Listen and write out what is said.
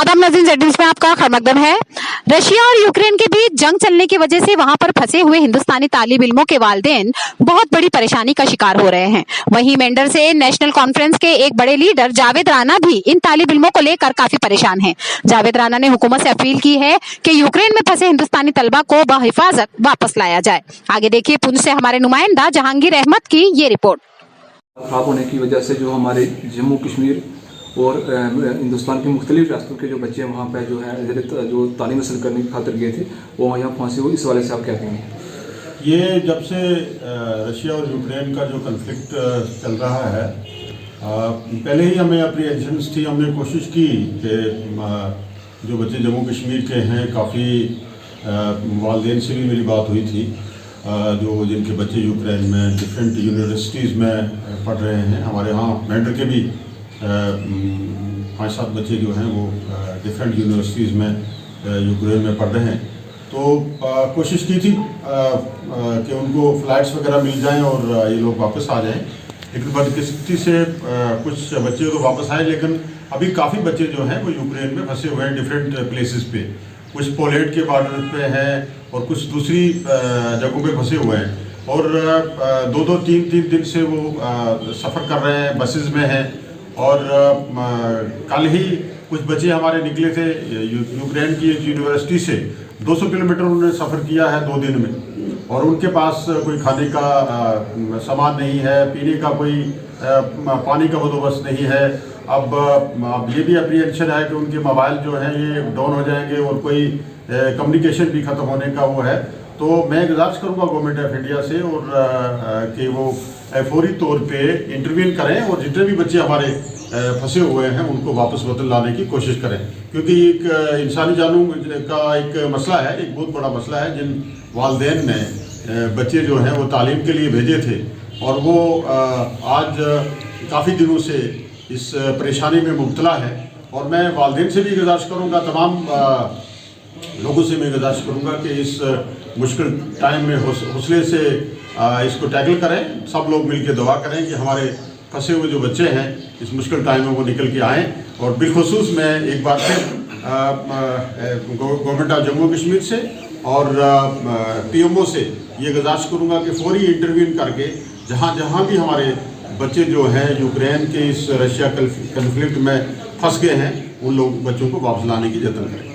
आदाब नाज़रीन, Z news में आपका खैरमकदम है। रशिया और यूक्रेन के बीच जंग चलने की वजह से वहां पर फंसे हुए हिंदुस्तानी तालिब इल्मों के वालिदैन बहुत बड़ी परेशानी का शिकार हो रहे हैं। वहीं मेंढर से नेशनल कॉन्फ्रेंस के एक बड़े लीडर जावेद राना भी इन तालिब इल्मों को लेकर काफी परेशान हैं। जावेद राना ने हुकूमत से अपील की है कि यूक्रेन में फंसे हिंदुस्तानी तलबा को बहिफाजत वापस लाया जाए। आगे देखिए पुंछ से हमारे नुमाइंदा जहांगीर अहमद की ये रिपोर्ट। खराब होने की वजह से जो हमारे जम्मू कश्मीर और हिंदुस्तान के मुख्तलिफ रियासतों के जो बच्चे वहाँ पर जो है जो तालीम हासिल करने की खातिर गए थे वो यहाँ फंसे हुए, इस वाले से आप क्या कहेंगे? ये जब से रशिया और यूक्रेन का जो कन्फ्लिक्ट चल रहा है, पहले ही हमें अप्रीहेंशंस थी। हमने कोशिश की कि जो बच्चे जम्मू कश्मीर के हैं, काफ़ी वालिदैन से भी मेरी बात हुई थी, जो जिनके बच्चे यूक्रेन में डिफरेंट यूनिवर्सिटीज़ में पढ़ रहे हैं। हमारे यहाँ मेंढर के भी 5-7 बच्चे जो हैं वो डिफरेंट यूनिवर्सिटीज़ में यूक्रेन में पढ़ रहे हैं। तो कोशिश की थी कि उनको फ़्लाइट्स वगैरह मिल जाएं और ये लोग वापस आ जाएं, लेकिन बदकिस्मती से कुछ बच्चे तो वापस आए, लेकिन अभी काफ़ी बच्चे जो हैं वो यूक्रेन में फंसे हुए हैं डिफरेंट प्लेसेस पे। कुछ पोलैंड के बॉर्डर पे हैं और कुछ दूसरी जगहों पे फंसे हुए हैं, और 2-2, 3-3 दिन से वो सफ़र कर रहे हैं, बसेस में हैं। और कल ही कुछ बच्चे हमारे निकले थे यूक्रेन की एक यूनिवर्सिटी से, 200 किलोमीटर उन्होंने सफ़र किया है 2 दिन में, और उनके पास कोई खाने का सामान नहीं है, पीने का कोई पानी का बंदोबस्त नहीं है। अब ये भी अप्रीहेंशन है कि उनके मोबाइल जो हैं ये डाउन हो जाएंगे और कोई कम्युनिकेशन भी ख़त्म होने का वो है। तो मैं गुजारिश करूँगा गवर्नमेंट ऑफ इंडिया से और कि वो फौरी तौर पे इंटरवीन करें और जितने भी बच्चे हमारे फंसे हुए हैं उनको वापस वतन लाने की कोशिश करें, क्योंकि एक इंसानी जानों का एक मसला है, एक बहुत बड़ा मसला है। जिन वालिदैन ने बच्चे जो हैं वो तालीम के लिए भेजे थे और वो आज काफ़ी दिनों से इस परेशानी में मुब्तला है। और मैं वालिदैन से भी गुजारिश करूँगा, तमाम लोगों से मैं गुजारिश करूँगा कि इस मुश्किल टाइम में हौसले से इसको टैकल करें। सब लोग मिलकर दुआ करें कि हमारे फंसे हुए जो बच्चे हैं इस मुश्किल टाइम में वो निकल के आएँ। और बिलखुसूस मैं एक बार फिर गवर्नमेंट ऑफ जम्मू कश्मीर से और PMO से ये गुजारिश करूँगा कि फौरी इंटरवीन करके जहाँ जहाँ भी हमारे बच्चे जो हैं यूक्रेन के इस रशिया कन्फ्लिक्ट में फंस गए हैं उन लोग बच्चों को वापस लाने की जतन करें।